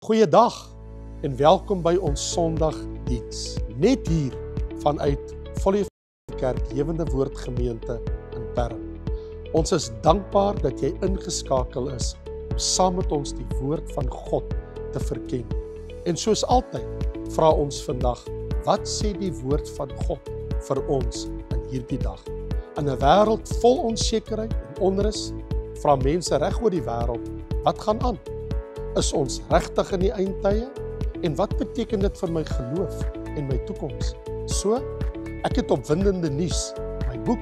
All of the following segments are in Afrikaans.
Goeiedag en welkom by ons Sondagdiens. Net hier vanuit Volle Kerk Lewende Woord Gemeente in Perm. Ons is dankbaar dat jy ingeskakel is om saam met ons die woord van God te verken. En soos altyd vra ons vandag, wat sê die woord van God vir ons in hierdie dag? In 'n wêreld vol onsekerheid en onrus, vra mense reg oor die wêreld, wat gaan aan? Is ons regtig in die eindtye? En wat beteken dit vir my geloof en my toekoms? So, ek het opwindende nuus. My boek,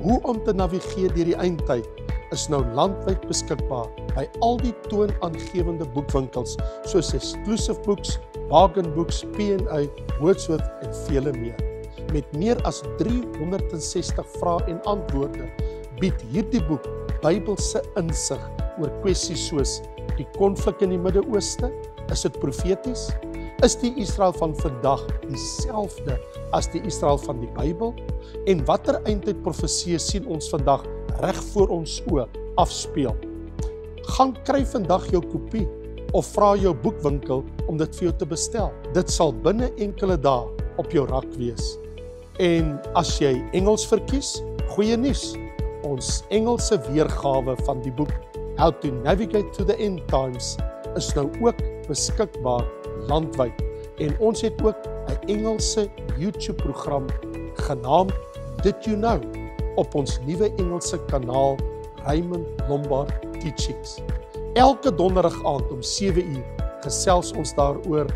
Hoe om te navigeer deur die eindtyd, is nou landwyd beskikbaar by al die toonaangewende boekwinkels, soos Exclusive Books, Bargain Books, P&A, Wordsworth en vele meer. Met meer as 360 vrae en antwoorde bied hierdie boek Bybelse insig oor kwessies soos die konflik in die Midde-Ooste, is dit profeties? Is die Israel van vandag dieselfde as die Israel van die Bybel? En watter eindtyd profeseë sien ons vandag reg voor ons oë afspeel? Gaan kry vandag jou kopie of vra jou boekwinkel om dit vir jou te bestel. Dit sal binne enkele dae op jou rak wees. En as jy Engels verkies, goeie nuus. Ons Engelse weergawe van die boek How to Navigate to the End Times is nou ook beskikbaar landwyd. En ons het ook 'n Engelse YouTube-program genaamd Did You Know op ons nuwe Engelse kanaal Raymond Lombard Teachings. Elke donderdag aand om 7:00 gesels ons daaroor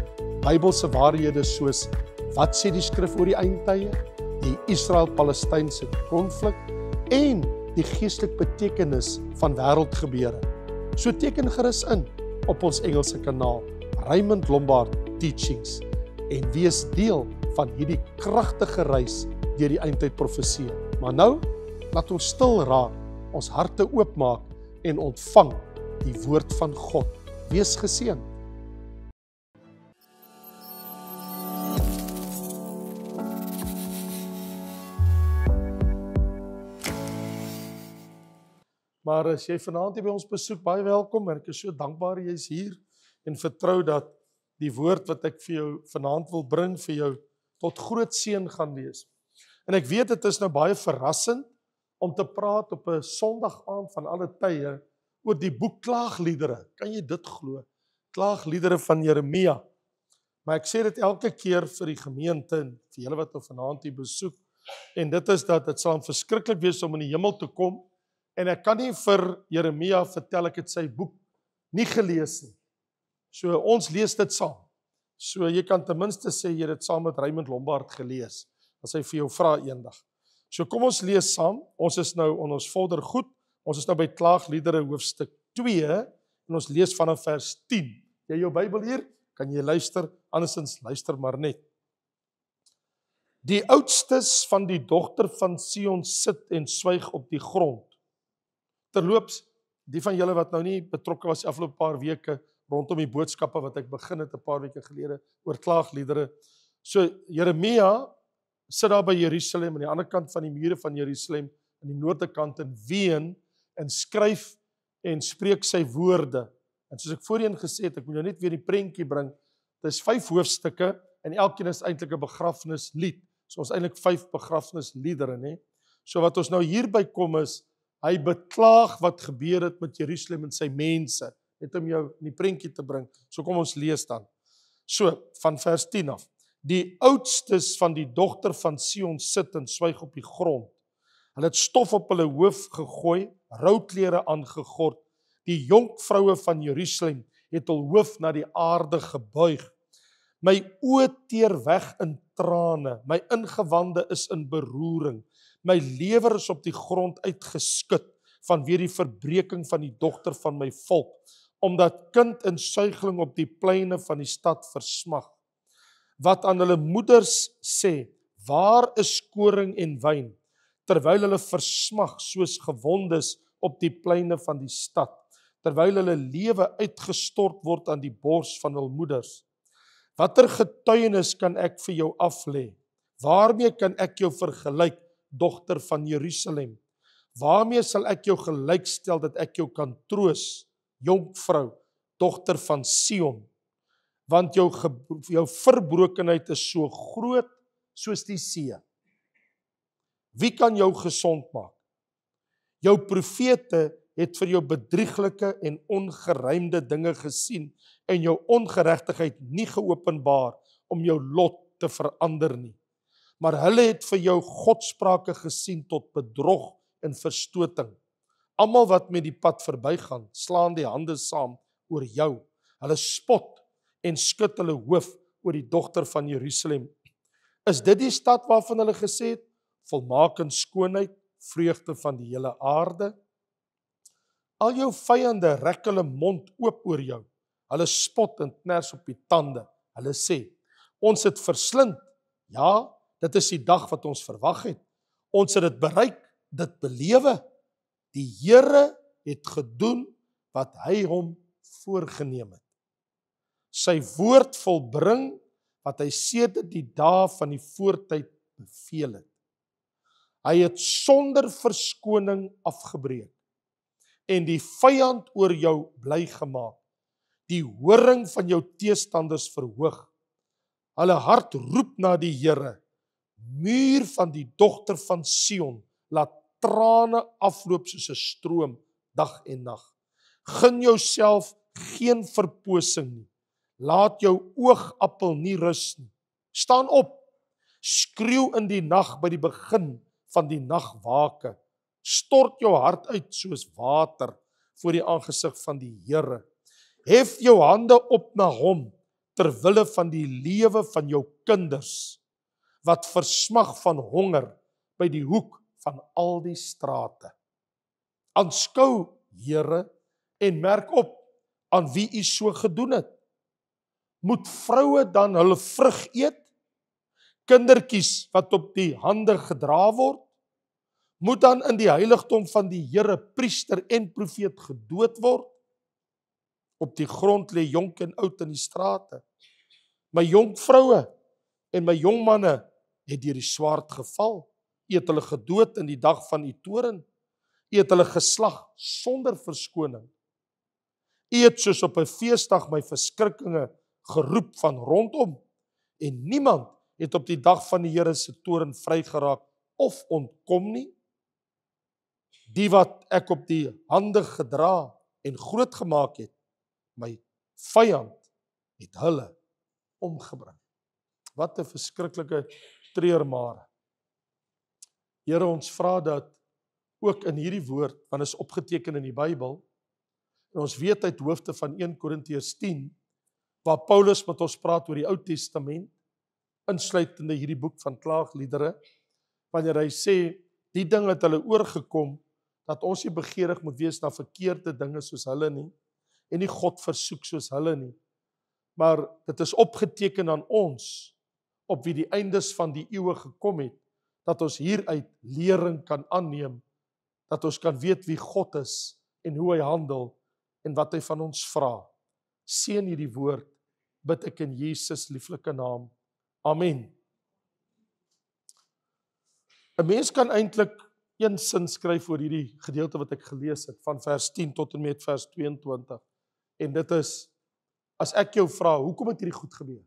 Bybelse waarhede soos wat sê die skrif oor die eindtye, die Israel-Palestynse konflik en die geestelike betekenis van wêreldgebeure. So teken gerus in op ons Engelse kanaal Raymond Lombard Teachings en wees deel van hierdie kragtige reis deur die eindtyd profeseë. Maar nou, laat ons stil raak, ons harte oopmaak en ontvang die woord van God. Wees geseën. Maar as jy vanaand hier by ons besoek, baie welkom en ek is so dankbaar jy is hier en vertrou dat die woord wat ek vir jou vanaand wil bring vir jou tot groot seën gaan wees. En ek weet dit is nou baie verrassend om te praat op 'n Sondag aand van alle tye oor die boek Klaagliedere. Kan jy dit glo? Klaagliedere van Jeremia. Maar ek sê dit elke keer vir die gemeente en vir julle wat nou vanaand hier besoek. En dit is dat dit sal verskriklik wees om in die hemel te kom. En ek kan nie vir Jeremia vertel ek het sy boek nie gelees nie. So ons lees dit saam. So jy kan ten minste sê jy het dit saam met Raymond Lombard gelees, as hy vir jou vra eendag. So kom ons lees saam. Ons is nou on ons folder goed. Ons is nou by Klaagliedere hoofstuk 2 en ons lees vanaf vers 10. Jy jou Bybel hier? Kan jy luister? Andersins luister maar net. Die oudstes van die dogter van Sion sit en swyg op die grond. Terloops, die van julle wat nou nie betrokke was die afgelope paar weke rondom die boodskappe wat ek begin het 'n paar weke gelede oor klaagliedere. So Jeremia sit daar by Jerusalem aan die ander kant van die mure van Jerusalem aan die noorde kant en ween en skryf en spreek sy woorde. En soos ek voorheen gesê het, ek moet nou net weer die prentjie bring. Dit is 5 hoofstukke en elkeen is eintlik 'n begrafnislied. So ons eintlik 5 begrafnisliedere, nê? So wat ons nou hierby kom is hy beklaag wat gebeur het met Jerusalem en sy mense. Net om jou in die prentjie te bring. So kom ons lees dan. So, van vers 10 af. Die oudstes van die dogter van Sion sit en swyg op die grond. Hulle het stof op hulle hoof gegooi, rouklere aangegord. Die jonkvroue van Jerusalem het hul hoof na die aarde gebuig. My oë teer weg in trane, my ingewande is in beroering. My lewer is op die grond uitgeskit vanweë die verbreeking van die dogter van my volk, omdat kind en suigling op die pleine van die stad versmag. Wat aan hulle moeders sê, waar is koring en wyn, terwyl hulle versmag soos gewondes op die pleine van die stad, terwyl hulle lewe uitgestort word aan die bors van hul moeders. Watter getuienis kan ek vir jou aflê? Waarmee kan ek jou vergelyk, dogter van Jerusalem? Waarmee sal ek jou gelykstel dat ek jou kan troos, jonkvrou, dogter van Sion? want jou verbrokenheid is so groot soos die see. Wie kan jou gesond maak? Jou profete het vir jou bedrieglike en ongeruimde dinge gesien en jou ongeregtigheid nie geopenbaar om jou lot te verander nie. Maar hulle het vir jou godsprake gesien tot bedrog en verstoting. Almal wat met die pad verbygaan, slaan die hande saam oor jou. Hulle spot en skud hulle hoof oor die dogter van Jerusalem. Is dit die stad waarvan hulle gesê het, volmaak in skoonheid, vreugde van die hele aarde? Al jou vyande rek hulle mond oop oor jou. Hulle spot en kners op die tande. Hulle sê, ons het verslind. Ja, dit is die dag wat ons verwag het. Ons het dit bereik, dit belewe. Die Here het gedoen wat hy hom voorgenem het. Sy woord volbring wat hy sedert die dae van die voortyd beveel het. Hy het sonder verskoning afgebreek en die vyand oor jou bly gemaak. Die horing van jou teestanders verhoog. Hulle hart roep na die Here. Muur van die dogter van Sion, laat trane afloop soos 'n stroom dag en nag. Gun jouself geen verposing nie. Laat jou oogappel nie rus nie. Staan op. Skreeu in die nag by die begin van die nagwake. Stort jou hart uit soos water voor die aangesig van die Here. Hef jou hande op na hom ter wille van die lewe van jou kinders wat versmag van honger by die hoek van al die strate. Aanskou, Here, en merk op aan wie u so gedoen het. Moet vroue dan hulle vrug eet? Kindertjies wat op die hande gedra word? Moet dan in die heiligdom van die Here priester en profeet gedood word? Op die grond lê jonk en oud in die strate. My jong vroue en my jong manne het deur die swaard geval. U het hulle gedood in die dag van u toorn. U het hulle geslag sonder verskoning. U het soos op 'n feesdag my verskrikkinge geroep van rondom, en niemand het op die dag van die Here se toorn vrygeraak of ontkom nie. Die wat ek op die hande gedra en groot gemaak het, my vyand het hulle omgebring. Wat 'n verskriklike treurmare. Here, ons vra dat ook in hierdie woord, want is opgeteken in die Bybel, en ons weet uit hoofde van 1 Korintiërs 10, waar Paulus met ons praat oor die Ou Testament, insluitende hierdie boek van klaagliedere, wanneer hy sê, die ding het hulle oorgekom, dat ons nie begeerig moet wees na verkeerde dinge soos hulle nie, en nie God versoek soos hulle nie, maar dit is opgeteken aan ons, op wie die eindes van die eeue gekom het, dat ons hieruit lering kan aanneem, dat ons kan weet wie God is, en hoe hy handel, en wat hy van ons vra. Seën hierdie woord, bid ek in Jesus lieflike naam. Amen. 'n Mens kan eintlik een sin skryf oor hierdie gedeelte wat ek gelees het, van vers 10 tot en met vers 22. En dit is, as ek jou vra, hoekom het hierdie goed gebeur?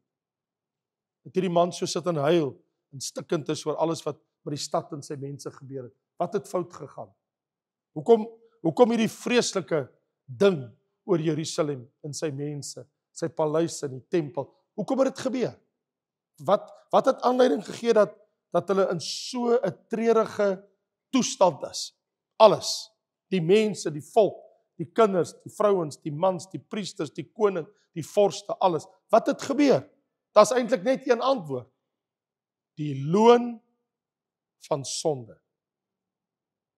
Het hierdie man so sit en huil, en stikkend is oor alles wat met die stad en sy mense gebeur het. Wat het fout gegaan? Hoekom hierdie vreeslike ding oor Jerusalem en sy mense, sy paleis en die tempel? Hoekom het dit gebeur? Wat het aanleiding gegee dat hulle in so 'n treurige toestand is? Alles, die mense, die volk, die kinders, die vrouens, die mans, die priesters, die koning, die vorste, alles. Wat het gebeur? Daar's eintlik net een antwoord. Die loon van sonde.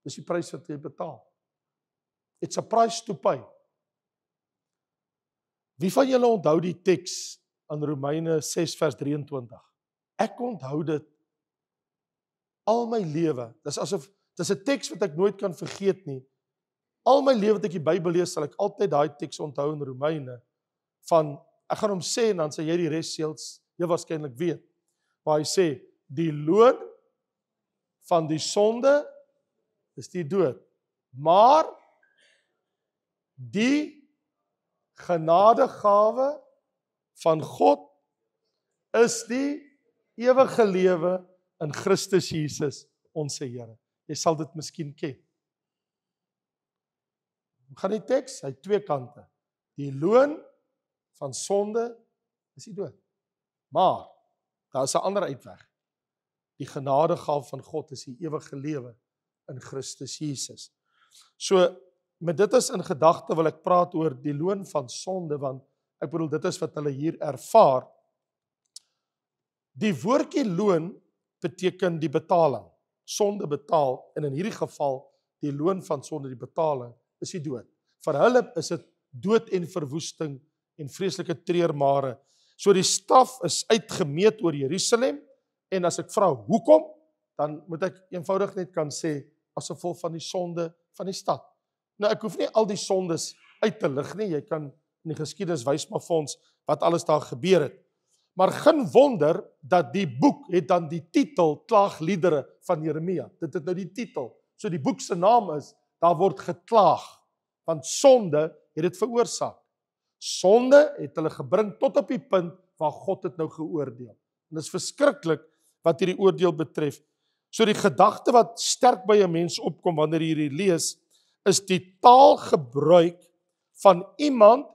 Dis die prys wat jy betaal. It's a price to pay. Wie van julle onthou die teks in Romeine 6 vers 23? Ek onthou dit al my lewe. Dis 'n teks wat ek nooit kan vergeet nie. Al my lewe wat ek die Bybel lees, sal ek altyd daai teks onthou in Romeine, van, ek gaan hom sê, en dan sal jy die res heel waarskynlik weet, waar hy sê, die loon van die sonde is die dood, maar die genadegawe van God is die ewige lewe in Christus Jesus, ons Here. Jy sal dit miskien ken. Gaan die teks, hy het twee kante. Die loon van sonde is die dood. Maar, daar is 'n ander uitweg. Die genadegawe van God is die ewige lewe in Christus Jesus. So, met dit is in gedagte wil ek praat oor die loon van sonde, want ek bedoel, dit is wat hulle hier ervaar. Die woordjie loon beteken die betaling. Sonde betaal, en in hierdie geval, die loon van sonde, die betaling, is die dood. Vir hulle is dit dood en verwoesting en vreeslike treurmare. So die straf is uitgemeet oor Jerusalem, en as ek vra hoekom, dan moet ek eenvoudig net kan sê, as gevolg van die sonde van die stad. Nou ek hoef nie al die sondes uit te lig nie, jy kan in die geskiedenis wys maar vir ons wat alles daar gebeur het. Maar geen wonder dat die boek het dan die titel Klaagliedere van Jeremia. Dit het nou die titel. So die boek se naam is, daar word geklaag, want sonde het dit veroorsaak. Sonde het hulle gebring tot op die punt waar God het nou geoordeel. En dit is verskriklik wat hierdie oordeel betref. So die gedagte wat sterk by 'n mens opkom wanneer jy hierdie lees, is die taalgebruik van iemand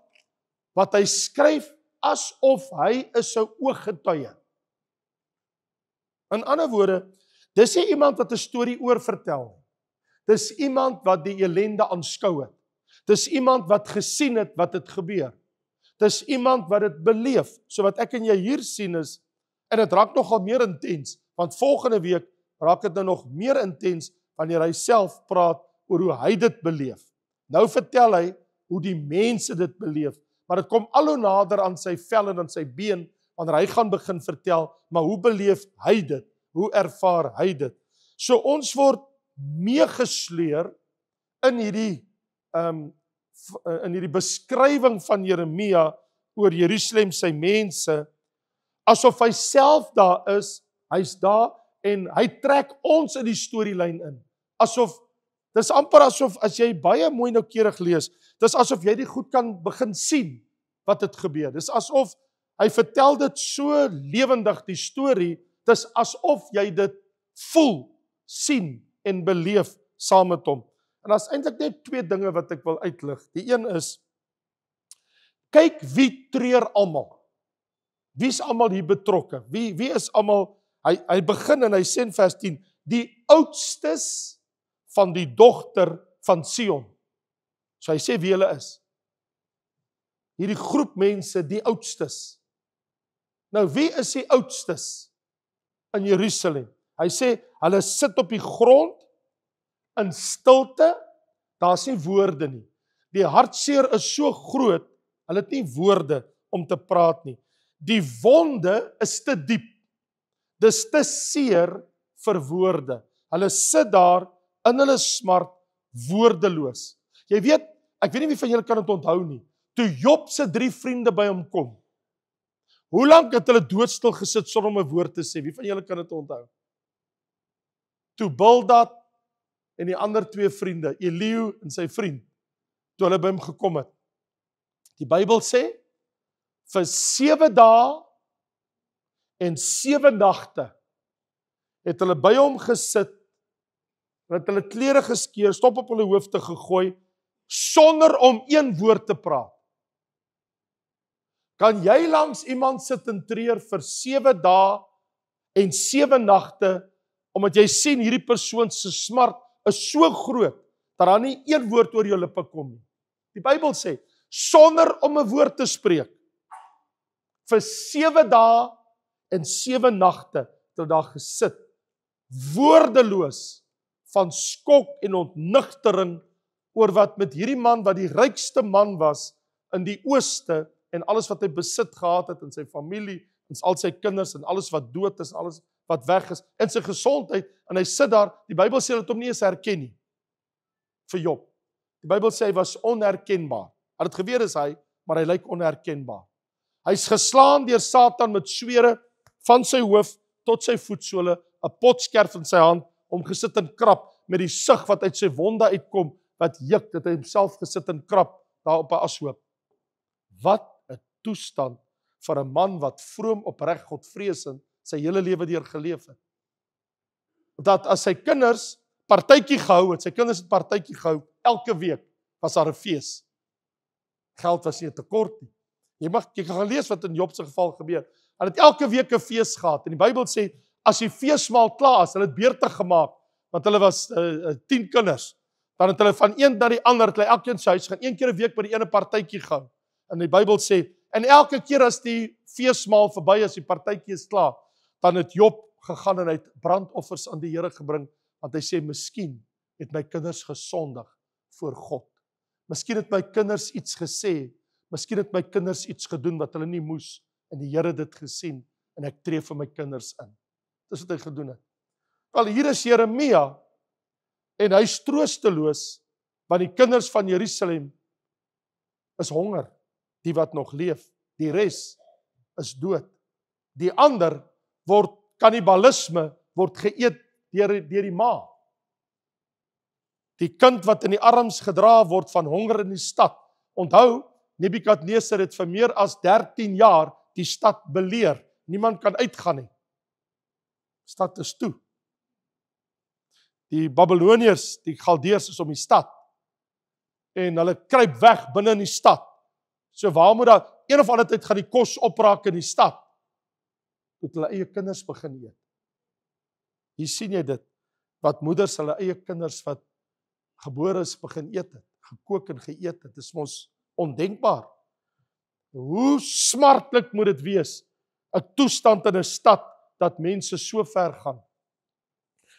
wat hy skryf asof hy is 'n ooggetuie. In ander woorde, dis nie iemand wat 'n storie oorvertel nie. Dis iemand wat die ellende aanskou het. Dis iemand wat gesien het wat het gebeur. Dis iemand wat dit beleef. So wat ek en jy hier sien is, en dit raak nogal meer intens, want volgende week raak dit nou nog meer intens wanneer hy self praat oor hoe hy dit beleef. Nou vertel hy hoe die mense dit beleef, maar dit kom al hoe nader aan sy vel en aan sy been, wanneer hy gaan begin vertel, maar hoe beleef hy dit? Hoe ervaar hy dit? So ons word meegesleer in hierdie beskrywing van Jeremia oor Jerusalem, sy mense, asof hy self daar is, hy's daar, en hy trek ons in die storielyn in. Dis amper asof, as jy baie mooi noukeurig lees, dis asof jy die goed kan begin sien, wat het gebeur. Dis asof, hy vertel dit so lewendig, die storie, dis asof jy dit voel, sien en beleef saam met hom. En daar's eintlik net twee dinge wat ek wil uitlig. Die een is, kyk wie treur almal. Wie is almal hier betrokke? Wie is almal, hy begin en hy sê in vers 10, die oudstes van die dogter van Sion. So hy sê wie hulle is. Hierdie groep mense, die oudstes. Nou wie is die oudstes in Jerusalem? Hy sê, hulle sit op die grond, in stilte, daar's nie woorde nie. Die hartseer is so groot, hulle het nie woorde om te praat nie. Die wonde is te diep. Dis te seer vir woorde. Hulle sit daar in hulle smart woordeloos. Jy weet, ek weet nie wie van julle kan dit onthou nie. Toe Job se 3 vriende by hom kom. Hoe lank het hulle doodstil gesit sonder om 'n woord te sê? Wie van julle kan dit onthou? Toe Bildad en die ander 2 vriende, Elihu en sy vriend, toe hulle by hom gekom het. Die Bybel sê, vir 7 dae en 7 nagte het hulle by hom gesit, het hulle klere geskeur, stop op hulle hoofde gegooi, sonder om een woord te praat. Kan jy langs iemand sit en treur vir 7 dae en 7 nagte, omdat jy sien hierdie persoon se smart is so groot, dat daar nie een woord oor jou lippe kom nie. Die Bybel sê, sonder om 'n woord te spreek, vir 7 dae en 7 nagte, het daar gesit, woordeloos, van skok en ontnigtering, oor wat met hierdie man, wat die rykste man was, in die ooste, en alles wat hy besit gehad het, in sy familie, en al sy kinders, en alles wat dood is, alles wat weg is, en sy gesondheid, en hy sit daar, die Bybel sê dat hom nie eens herken nie, vir Job. Die Bybel sê hy was onherkenbaar. Wat het gebeur is hy, maar hy lyk onherkenbaar. Hy's geslaan deur Satan met swere, van sy hoof tot sy voetsole, 'n potskerf in sy hand, om gesit en krap, met die sug wat uit sy wonde uitkom, wat juk, dat hy homself gesit en krap, daar op 'n ashoop. Wat 'n toestand vir 'n man wat vroom, opreg, Godvreesend sy hele lewe deur geleef het. Dat as sy kinders partytjie gehou het, sy kinders het partytjie gehou, elke week was daar 'n fees. Geld was nie 'n tekort nie. Jy kan gaan lees wat in Job se geval gebeur. Hulle het elke week 'n fees gehad. En die Bybel sê, as die feesmaal klaar is, hulle het beurte gemaak, want hulle was 10 kinders, dan het hulle van een na die ander, het hulle elkeen sy huis gaan, 1 keer 'n week by die ene partytjie gehou. En die Bybel sê, en elke keer as die feesmaal verby is, die partytjie is klaar, dan het Job gegaan en hy het brandoffers aan die Here gebring, want hy sê, miskien het my kinders gesondig voor God. Miskien het my kinders iets gesê, miskien het my kinders iets gedoen wat hulle nie moes, en die Here het dit gesien, en ek tree vir my kinders in. Dis wat hy gedoen het. Wel, hier is Jeremia, en hy is troosteloos, want die kinders van Jerusalem is honger, die wat nog leef, die res is dood. Die ander word kannibalisme, word geëet deur die ma. Die kind wat in die arms gedra word van honger in die stad. Onthou, Nebukadneser het vir meer as 13 jaar die stad beleer. Niemand kan uitgaan nie. Stad is toe. Die Babyloniërs, die Galdeërs is om die stad. En hulle kruip weg binne in die stad. So waar moet daar, een of ander tyd gaan die kos opraak in die stad. Tot hulle eie kinders begin eet. Hier sien jy dit, wat moeders hulle eie kinders wat gebore is begin eet het, gekook en geëet het, is mos ondenkbaar. Hoe smartlik moet dit wees, 'n toestand in 'n stad, dat mense so ver gaan.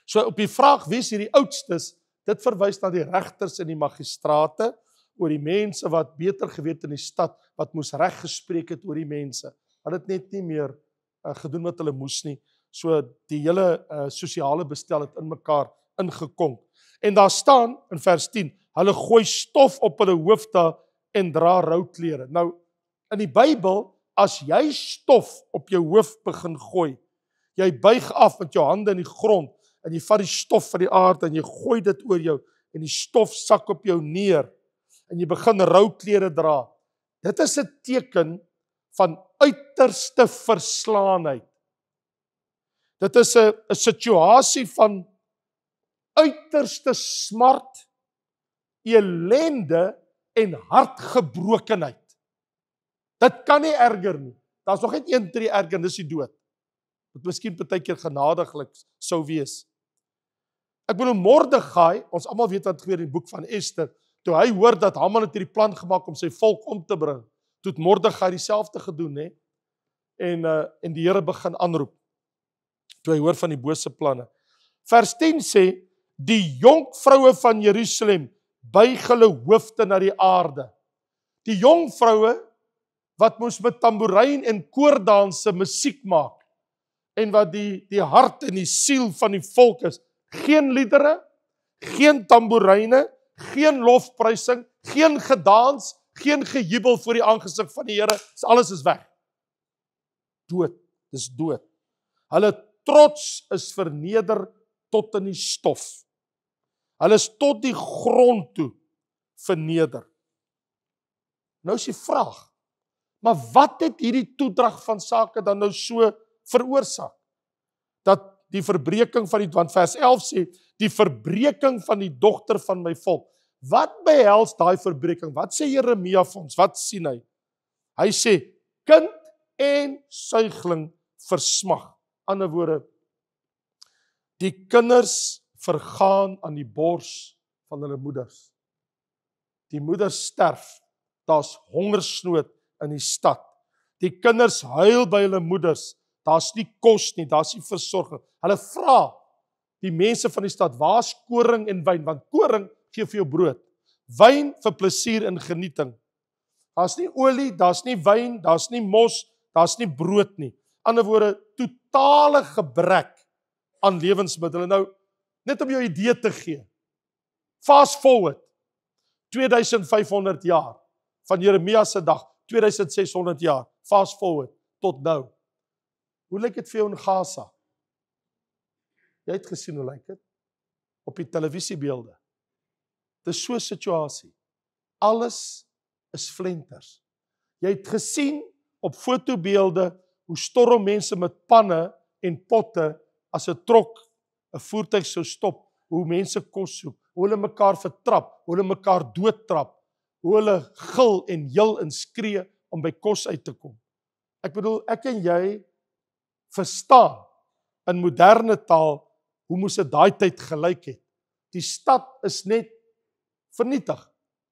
So op die vraag, wie is hierdie oudstes, dit verwys na die regters en die magistrate, oor die mense wat beter geweet in die stad, wat moes reg gespreek het oor die mense. Hulle het net nie meer gedoen wat hulle moes nie, so die hele sosiale bestel het in mekaar ingekonk. En daar staan in vers 10, hulle gooi stof op hulle hoofde en dra rouklere. Nou, in die Bybel, as jy stof op jou hoof begin gooi, jy buig af met jou hande in die grond, en jy vat die stof van die aarde, en jy gooi dit oor jou, en die stof sak op jou neer, en jy begin rouklere dra. Dit is 'n teken van uiterste verslaanheid. Dit is 'n situasie van uiterste smart, ellende en hartgebrokenheid. Dit kan nie erger nie. Daar's nog net een tree erger, dis die dood. Wat miskien partykeer genadiglik sou wees. Ek bedoel, Mordegai, ons almal weet wat gebeur in die boek van Ester, toe hy hoor dat Haman het hierdie plan gemaak om sy volk om te bring, toe het Mordegai dieselfde gedoen, hè? En die Here begin aanroep, toe hy hoor van die bose planne. Vers 10 sê, die jonkvroue van Jerusalem buig hulle hoofde na die aarde. Die jonkvroue wat moes met tamboerijn en koordanse musiek maak, en wat die hart en die siel van die volk is, geen liedere, geen tamboerijne, geen lofprysing, geen gedans, geen gejubel voor die aangesig van die Here, alles is weg. Dood, dis dood. Hulle trots is verneder tot in die stof. Hulle is tot die grond toe verneder. Nou is die vraag, maar wat het hierdie toedrag van sake dan nou so veroorsaak? Dat die verbreeking van want vers 11 sê, die verbreeking van die dogter van my volk. Wat behels daai verbreeking? Wat sê Jeremia vir ons? Wat sien hy? Hy sê, kind en suigling versmag. Ander woorde, die kinders vergaan aan die bors van hulle moeders. Die moeders sterf, daar's hongersnood in die stad. Die kinders huil by hulle moeders, daar's nie kos nie, daar's nie versorging. Hulle vra die mense van die stad, waar's koring en wyn? Want koring gee vir jou brood. Wyn vir plesier en genieting. Daar's nie olie, daar's nie wyn, daar's nie mos, daar's nie brood nie. Ander woorde, totale gebrek aan lewensmiddels. Nou, net om jou idee te gee. Fast forward, 2500 jaar, van Jeremia se dag, 2600 jaar, fast forward, tot nou. Hoe lyk dit vir jou in Gaza? Jy het gesien hoe lyk dit? Op die televisiebeelde. Dis so 'n situasie. Alles is flenters. Jy het gesien op fotobeelde hoe storm mense met panne en potte as 'n trok 'n voertuig sou stop, hoe mense kos soek, hoe hulle mekaar vertrap, hoe hulle mekaar doodtrap, hoe hulle gil en jil en skree om by kos uit te kom. Ek bedoel, ek en jy verstaan in moderne taal hoe moes dit daai tyd gelyk het. Die stad is net vernietig.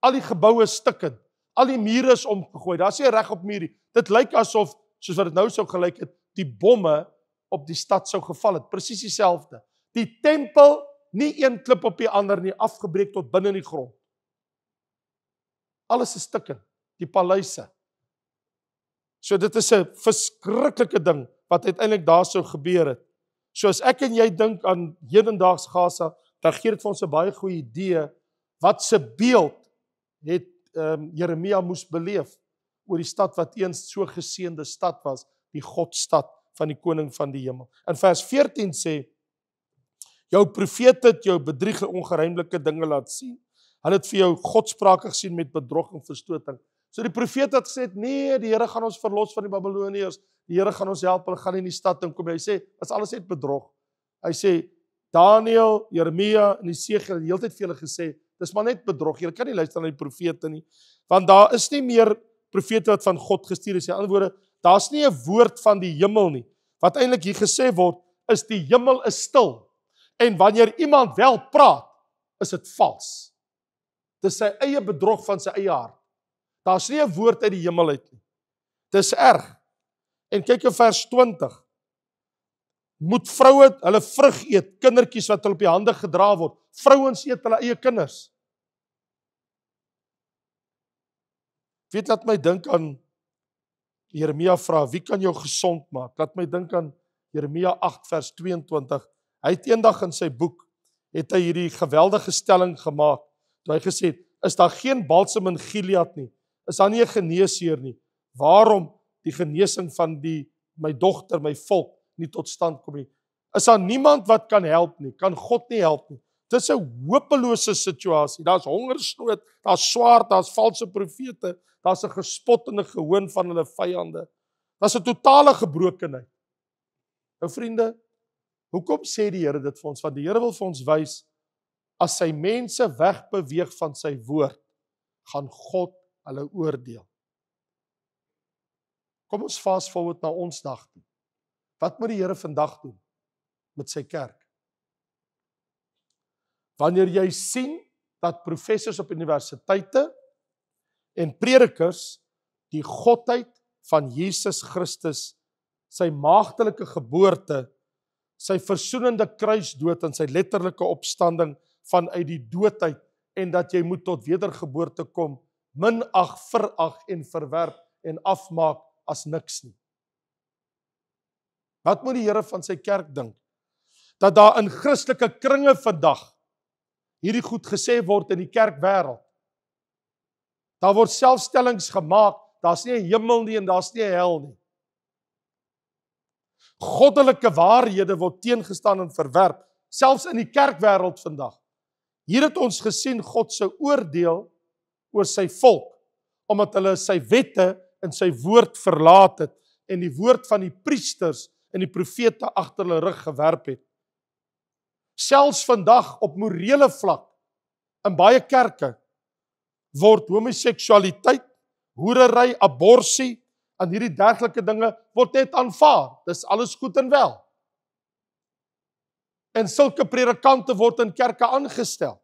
Al die geboue stukkend, al die mure is omgegooi. Daar's nie reg op muur. Dit lyk asof, soos wat dit nou sou gelyk het, die bomme op die stad sou geval het. Presies dieselfde. Die tempel, nie een klip op die ander nie, afgebreek tot binne in die grond. Alles is stukkend, die paleise. So dit is 'n verskriklike ding wat uiteindelik daar sou gebeur het. So as ek en jy dink aan hedendaags Gaza, dan gee dit vir ons 'n baie goeie idee wat se beeld het Jeremia moes beleef oor die stad wat eens so geseënde stad was, die Godstad van die koning van die hemel. In vers 14 sê, jou profete het jou bedriege ongeruimlike dinge laat sien. Hulle het vir jou godsprake gesien met bedrog en verstoting. So die profete het gesê, nee, die Here gaan ons verlos van die Babiloniërs, die Here gaan ons help, hulle gaan in die stad inkom. Hy sê, is alles net bedrog. Hy sê, Daniël, Jeremia en Esegiel het die hele tyd vir julle gesê, dis maar net bedrog, julle kan nie luister na die profete nie, want daar is nie meer profete wat van God gestuur is. In ander woorde, daar's nie 'n woord van die hemel nie. Wat eintlik hier gesê word, is die hemel is stil. En wanneer iemand wel praat, is dit vals. Dis sy eie bedrog van sy eie hart. Daar's nie 'n woord uit die hemel uit nie. Dis erg. En kyk in vers 20. Moet vroue hulle vrug eet, kindertjies wat hulle op die hande gedra word. Vrouens eet hulle eie kinders. Weet, laat my dink aan Jeremia vra, wie kan jou gesond maak? Laat my dink aan Jeremia 8 vers 22. Hy het eendag in sy boek, het hy hierdie geweldige stelling gemaak, toe hy gesê het, is daar geen balsam in Gilead nie? Is daar nie 'n geneesheer nie? Waarom die genesing van my dogter, my volk, nie tot stand kom nie? Is daar niemand wat kan help nie? Kan God nie help nie? Dit is 'n hopelose situasie. Daar's hongersnood, daar's swaard, daar's valse profete, daar's 'n gespot en 'n gehoon van hulle vyande. Daar's 'n totale gebrokenheid. Nou vriende, hoekom sê die Here dit vir ons? Want die Here wil vir ons wys, as sy mense wegbeweeg van sy woord, gaan God hulle oordeel. Kom ons fast forward na ons dag toe. Wat moet die Here vandag doen met sy kerk? Wanneer jy sien dat professors op universiteite en predikers die godheid van Jesus Christus, sy maagdelike geboorte, sy versoenende kruisdood en sy letterlike opstanding vanuit die dood uit, en dat jy moet tot wedergeboorte kom, minag, verag en verwerp en afmaak as niks nie. Wat moet die Here van sy kerk dink? Dat daar in Christelike kringe vandag hierdie goed gesê word in die kerkwêreld. Daar word selfstellings gemaak, daar's nie 'n hemel nie en daar's nie 'n hel nie. Goddelike waarhede word teengestaan en verwerp, selfs in die kerkwêreld vandag. Hier het ons gesien God se oordeel oor sy volk, omdat hulle sy wette en sy woord verlaat het en die woord van die priesters en die profete agter hulle rug gewerp het. Selfs vandag op morele vlak in baie kerke word homoseksualiteit, hoerery, aborsie en hierdie dergelike dinge word net aanvaar. Dis alles goed en wel. En sulke predikante word in kerke aangestel.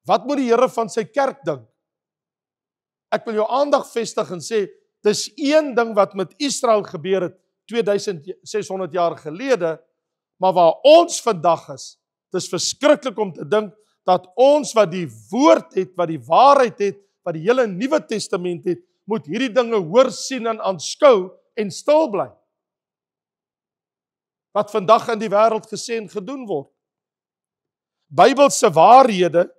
Wat moet die Here van sy kerk dink? Ek wil jou aandag vestig en sê, dis een ding wat met Israel gebeur het 2600 jaar gelede, maar waar ons vandag is, dis verskriklik om te dink dat ons wat die woord het, wat die waarheid het, wat die hele Nuwe Testament het, moet hierdie dinge hoor, sien en aanskou en stil bly. Wat vandag in die wêreld gesê en gedoen word. Bybelse waarhede,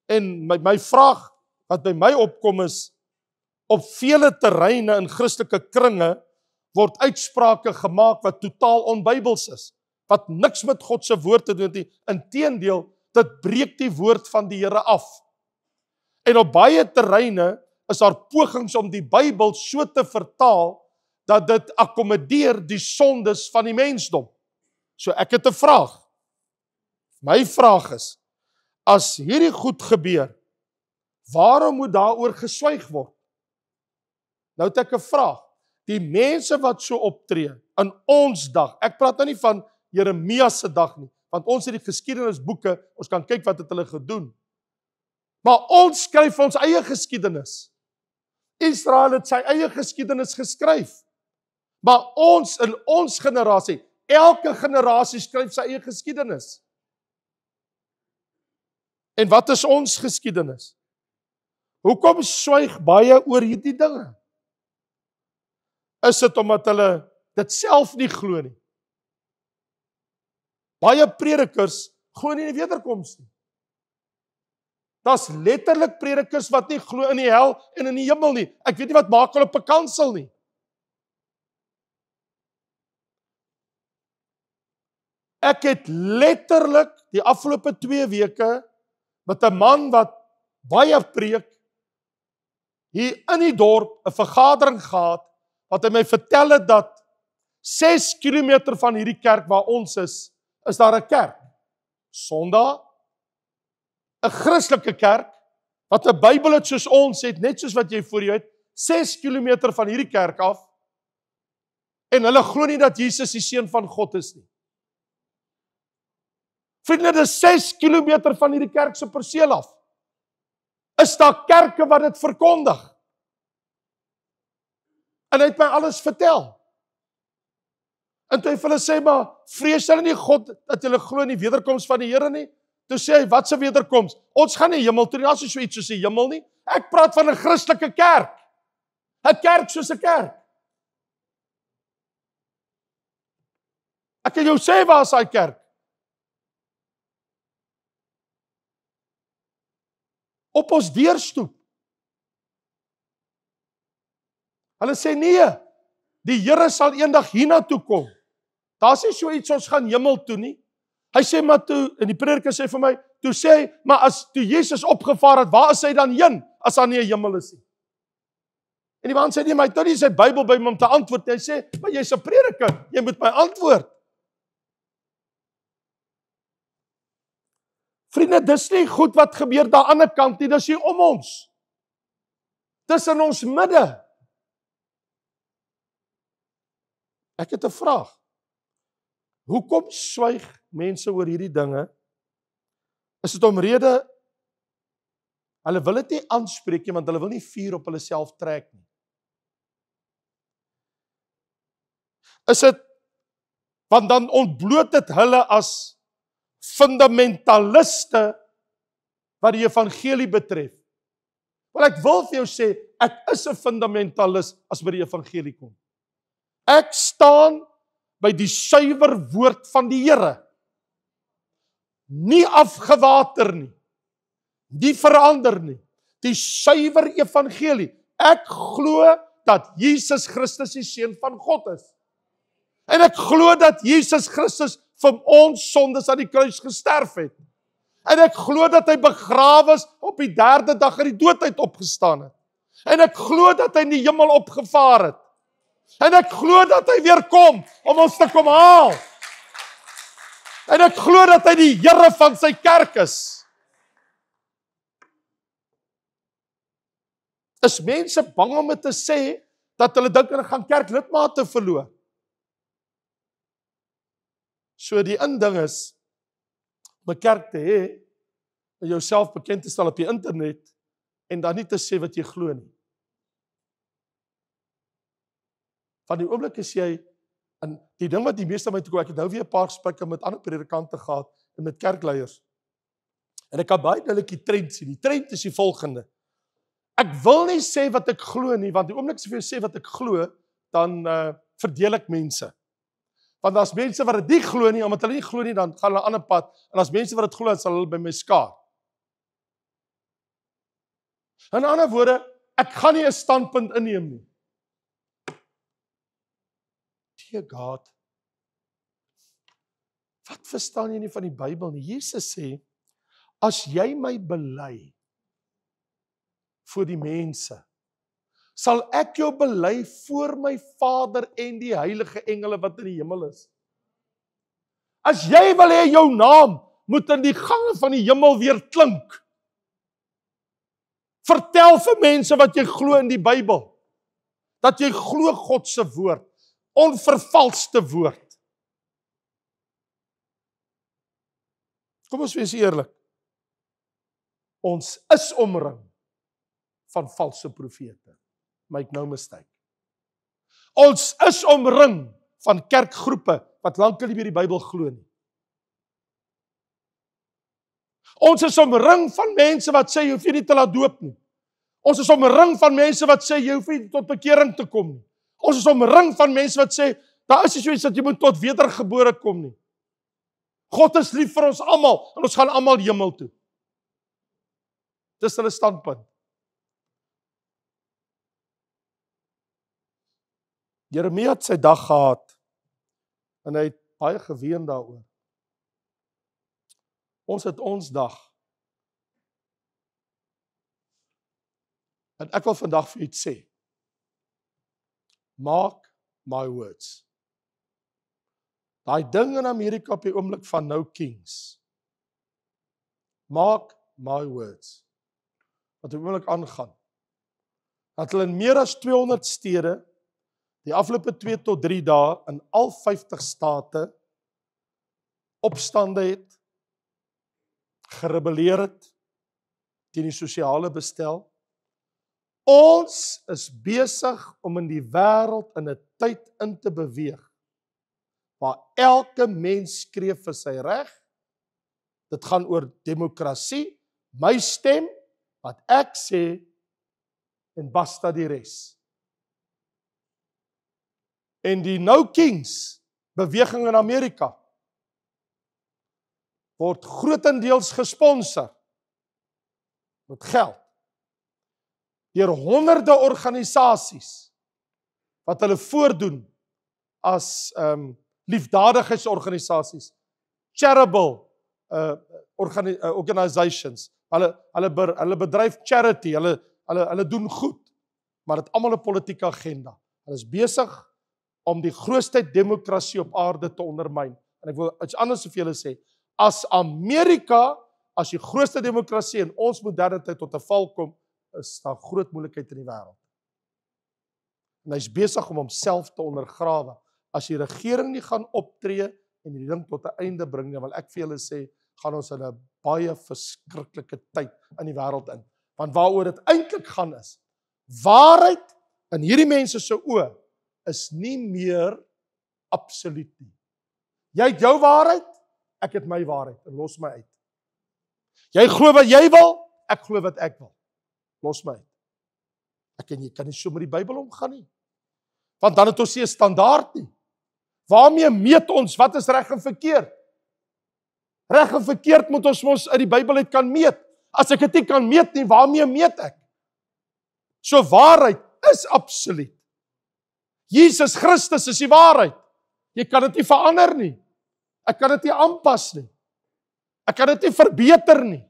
en my vraag wat by my opkom is, op vele terreine in Christelike kringe word uitsprake gemaak wat totaal onbybels is, wat niks met God se woord te doen het nie. Inteendeel, dit breek die woord van die Here af. En op baie terreine is daar pogings om die Bybel so te vertaal dat dit akkommodeer die sondes van die mensdom. So ek het 'n vraag. My vraag is, as hierdie goed gebeur, waarom moet daaroor geswyg word? Nou het ek 'n vraag. Die mense wat so optree in ons dag, ek praat nou nie van Jeremia se dag nie, want ons het die geskiedenisboeke, ons kan kyk wat het hulle gedoen. Maar ons skryf ons eie geskiedenis. Israel het sy eie geskiedenis geskryf. Maar ons in ons generasie, elke generasie skryf sy eie geskiedenis. En wat is ons geskiedenis? Hoekom swyg baie oor hierdie dinge? Is dit omdat hulle dit self nie glo nie? Baie predikers glo nie in die wederkoms nie. Daar's letterlik predikers wat nie glo in die hel en in die hemel nie. Ek weet nie wat maak hulle op 'n kansel nie. Ek het letterlik die afgelope 2 weke met 'n man wat baie preek hier in die dorp 'n vergadering gehad wat hy my vertel het dat 6 kilometer van hierdie kerk waar ons is daar 'n kerk. Sondag 'n Christelike kerk wat 'n Bybel het soos ons het, net soos wat jy voor jou het, 6 kilometer van hierdie kerk af. En hulle glo nie dat Jesus die seun van God is nie. Vriende, dit is 6 kilometer van hierdie kerk se perseel af. Is daar kerke wat dit verkondig? En hy het my alles vertel. En toe hy vir hulle sê, maar vrees julle nie God dat julle glo in die wederkoms van die Here nie? Toe sê hy, wat se wederkoms? Ons gaan nie hemel toe nie, as jy so iets soos die hemel nie. Ek praat van 'n Christelike kerk. 'n Kerk soos 'n kerk. Ek kan jou sê waar is daai kerk? Op ons deurstoep. Hulle sê nee, die Here sal eendag hiernatoe kom. Daar's nie so iets ons gaan hemel toe nie. Hy sê maar toe, en die prediker sê vir my, toe sê hy, maar as toe Jesus opgevaar het, waar is hy dan heen as daar nie 'n hemel is nie? En die man sê nee, maar hy het nou nie sy Bybel by hom om te antwoord nie. Hy sê, maar jy's 'n prediker, jy moet my antwoord. Vriende, dis nie goed wat gebeur daar aan die ander kant nie, dis hier om ons. Dis in ons midde. Ek het 'n vraag. Hoekom swyg mense oor hierdie dinge? Is dit omrede hulle wil dit nie aanspreek nie, want hulle wil nie vuur op hulle self trek nie? Is dit want dan ontbloot dit hulle as fundamentaliste wat die evangelie betref? Wel, ek wil vir jou sê, ek is 'n fundamentalis as by die evangelie kom. Ek staan by die suiwer woord van die Here. Nie afgewater nie. Nie verander nie. Die suiwer evangelie. Ek glo dat Jesus Christus die seun van God is. En ek glo dat Jesus Christus vir ons sondes aan die kruis gesterf het. En ek glo dat hy begrawe is, op die 3de dag uit die dood uit opgestaan het. En ek glo dat hy in die hemel opgevaar het. En ek glo dat hy weer kom om ons te kom haal. En ek glo dat hy die Here van sy kerk is. Is mense bang om dit te sê dat hulle dink hulle gaan kerklidmate verloor? So die inding is om 'n kerk te hê en jouself bekend te stel op die internet en dan nie te sê wat jy glo nie. Van die oomblik is jy, en die ding wat die meeste my toe kom, ek het nou weer 'n paar gesprekke met ander predikante gehad en met kerkleiers. En ek kan baie duidelik die trend sien. Die trend is die volgende. Ek wil nie sê wat ek glo nie, want die oomblik as ek vir jou sê wat ek glo, dan verdeel ek mense. Want as mense wat dit nie glo nie, omdat hulle nie glo nie, dan gaan hulle 'n ander pad. En as mense wat dit glo, dan sal hulle by my skaar. In ander woorde, ek gaan nie 'n standpunt inneem nie. Dear God, wat verstaan jy nie van die Bybel nie? Jesus sê, as jy my bely voor die mense, sal ek jou bely voor my Vader en die heilige engele wat in die hemel is. As jy wil hê jou naam moet in die gange van die hemel weer klink, vertel vir mense wat jy glo in die Bybel, dat jy glo God se woord, onvervalste woord. Kom ons wees eerlik. Ons is omring van valse profete. Make no mistake. Ons is omring van kerkgroepe wat lankal nie by die Bybel glo nie. Ons is omring van mense wat sê jy hoef nie te laat doop nie. Ons is omring van mense wat sê jy hoef nie tot bekering te kom nie. Ons is omring van mense wat sê daar is nie so iets dat jy moet tot wedergebore kom nie. God is lief vir ons almal en ons gaan almal hemel toe. Dis hulle standpunt. Jeremia het sy dag gehad en hy het baie geween daaroor. Ons het ons dag. En ek wil vandag vir u iets sê. Mark my words. Daai ding in Amerika op die oomblik van no kings. Mark my words. Wat op die oomblik aangaan. Dat hulle in meer as 200 stede die afgelope 2 tot 3 dae in al 50 state opstande het, gerebelleer het teen die sosiale bestel. Ons is besig om in die wêreld in 'n tyd in te beweeg waar elke mens skree vir sy reg. Dit gaan oor demokrasie, my stem, wat ek sê en basta die res. En die No Kings beweging in Amerika word grootendeels gesponsor met geld deur honderde organisasies wat hulle voordoen as liefdadigheidsorganisasies, charitable organisations. Hulle bedryf charity, hulle doen goed, maar dit almal 'n politieke agenda. Hulle is besig om die grootste demokrasie op aarde te ondermyn. En ek wil iets anders vir julle sê. As Amerika, as die grootste demokrasie in ons moderne tyd tot 'n val kom, is daar groot moeilikheid in die wêreld. En hy's besig om homself te ondergrawe. As die regering nie gaan optree en die ding tot 'n einde bring nie, wil ek vir julle sê, gaan ons in 'n baie verskriklike tyd in die wêreld in. Want waaroor dit eintlik gaan is, waarheid in hierdie mense se oë is nie meer absoluut nie. Jy het jou waarheid, ek het my waarheid, en los my uit. Jy glo wat jy wil, ek glo wat ek wil. Los my uit. Ek en jy kan nie so met die Bybel omgaan nie. Want dan het ons nie 'n standaard nie. Waarmee meet ons wat is reg en verkeerd? Reg en verkeerd moet ons mos uit die Bybel uit kan meet. As ek dit nie kan meet nie, waarmee meet ek? So waarheid is absoluut. Jesus Christus is die waarheid. Jy kan dit nie verander nie. Ek kan dit nie aanpas nie. Ek kan dit nie verbeter nie.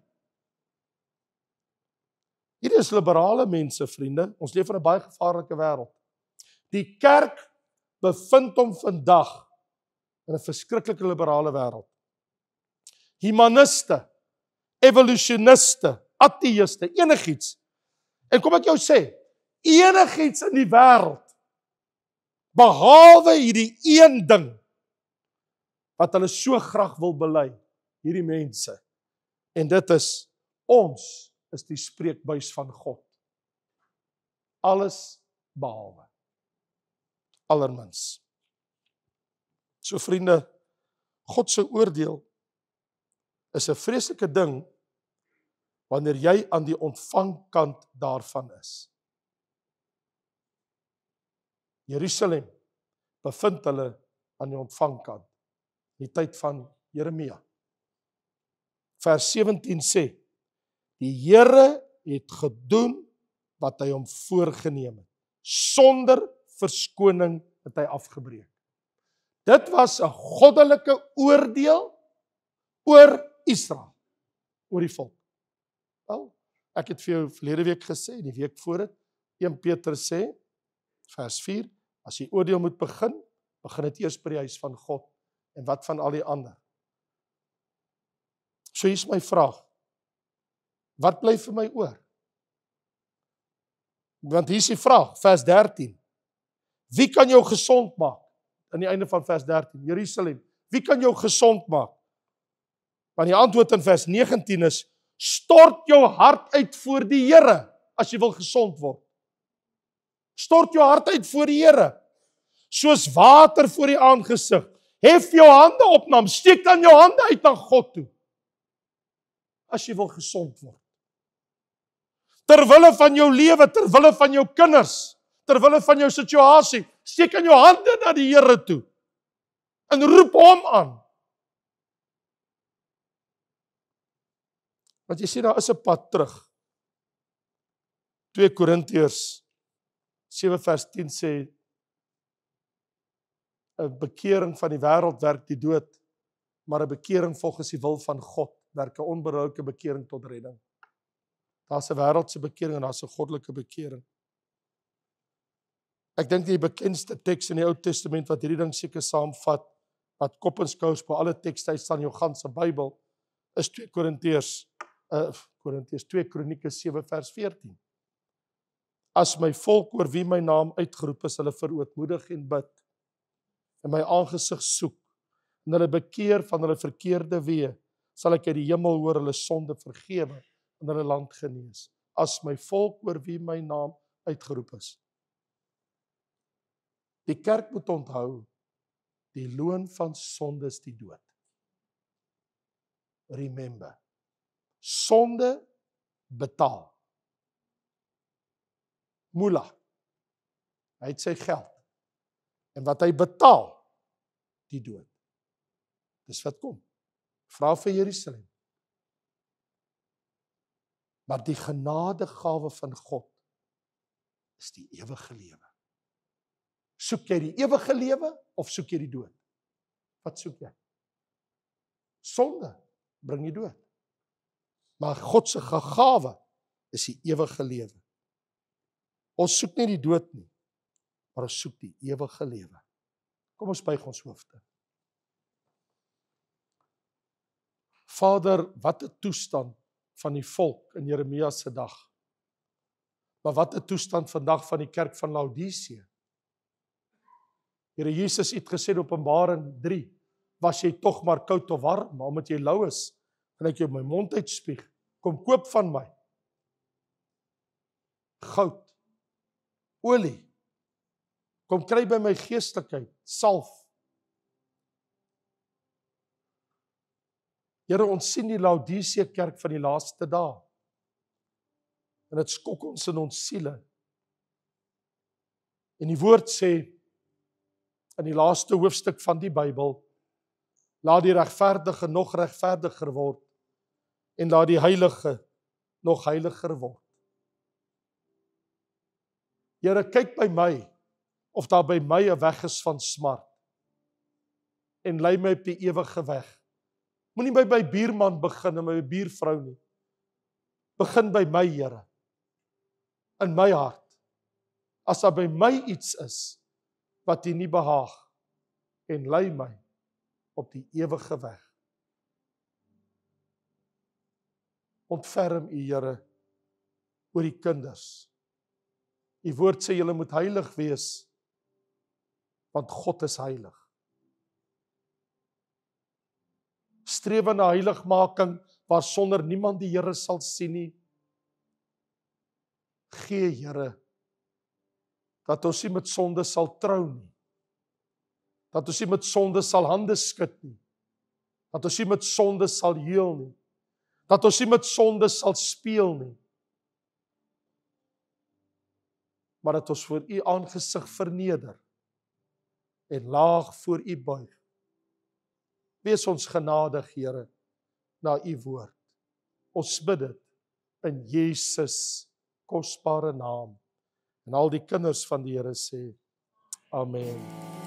Hierdie is liberale mense, vriende. Ons leef in 'n baie gevaarlike wêreld. Die kerk bevind hom vandag in 'n verskriklike liberale wêreld. Humaniste, evolusioniste, ateïste, enigiets. En kom ek jou sê, enigiets in die wêreld behalwe hierdie een ding wat hulle so graag wil bely, hierdie mense. En dit is, ons is die spreekbuis van God. Alles behalwe. Allermins. So vriende, God se oordeel is 'n vreeslike ding wanneer jy aan die ontvangkant daarvan is. Jerusalem bevind hulle aan die ontvangkant. Die tyd van Jeremia. Vers 17 sê, die Here het gedoen wat hy hom voorgenem het. Sonder verskoning het hy afgebreek. Dit was 'n goddelike oordeel oor Israel, oor die volk. Wel, ek het vir jou verlede week gesê, die week voor dit, 1 Petrus sê, vers 4, as die oordeel moet begin dit eers by die huis van God, en wat van al die ander? So hier is my vraag, wat bly vir my oor? Want hier is die vraag, vers 13, wie kan jou gesond maak? Aan die einde van vers 13, Jerusalem, wie kan jou gesond maak? Want die antwoord in vers 19 is, stort jou hart uit voor die Here, as jy wil gesond word. Stort jou hart uit voor die Here, soos water voor die aangesig. Hef jou hande op na hom, steek dan jou hande uit na God toe, as jy wil gesond word. Terwille van jou lewe, terwille van jou kinders, terwille van jou situasie, steek aan jou hande na die Here toe, en roep hom aan. Want jy sê, daar is 'n pad terug. 2 Korintiërs 7 vers 10 sê, 'n bekering van die wêreld werk die dood, maar 'n bekering volgens die wil van God werk 'n onberouwelike bekering tot redding. Daar's 'n wêreldse bekering en daar's 'n goddelike bekering. Ek dink die bekendste teks in die Ou Testament wat hierdie ding seker saamvat, wat kop en skous bo alle tekste uitstaan in jou ganse Bybel, is 2 Kronieke 7 vers 14. As my volk oor wie my naam uitgeroep is, hulle verootmoedig en bid, en my aangesig soek, en hulle bekeer van hulle verkeerde weë, sal ek uit die hemel hoor hulle sonde vergewe, en hulle land genees. As my volk oor wie my naam uitgeroep is. Die kerk moet onthou, die loon van sonde is die dood. Remember, sonde betaal. Mula, hy het sy geld, en wat hy betaal, die dood. Dis wat kom. Vra vir Jerusalem. Maar die genadegawe van God is die ewige lewe. Soek jy die ewige lewe of soek jy die dood? Wat soek jy? Sonde bring die dood. Maar God se gawe is die ewige lewe. Ons soek nie die dood nie, maar ons soek die ewige lewe. Kom ons buig ons hoofde. Vader, wat 'n toestand van die volk in Jeremia se dag. Maar wat 'n toestand vandag van die kerk van Laodicea. Here Jesus het gesê in Openbaring 3, was jy tog maar koud of warm, maar omdat jy lou is, en ek jou my mond uitspieg, kom koop van my. Goud, olie, kom kry by my geestelikheid, salf. Here, ons sien die Laodicea kerk van die laaste dae. En dit skok ons in ons siele. En die woord sê, in die laaste hoofstuk van die Bybel, laat die regverdige nog regverdiger word, en laat die heilige nog heiliger word. Here, kyk by my, of daar by my 'n weg is van smart, en lei my op die ewige weg. Moenie by my buurman begin en my buurvrou nie. Begin by my, Here, in my hart. As daar by my iets is, wat U nie behaag, en lei my op die ewige weg. Ontferm U, Here, oor die kinders. U woord sê julle moet heilig wees, want God is heilig. Streef na heiligmaking, waarsonder niemand die Here sal sien nie. Gee, Here, dat ons nie met sonde sal trou nie. Dat ons nie met sonde sal hande skud nie. Dat ons nie met sonde sal heel nie. Dat ons nie met sonde sal speel nie. Maar dat ons voor U aangesig verneder en laag voor U buig. Wees ons genadig, Here, na U woord. Ons bid dit in Jesus kosbare naam. En al die kinders van die Here sê, Amen.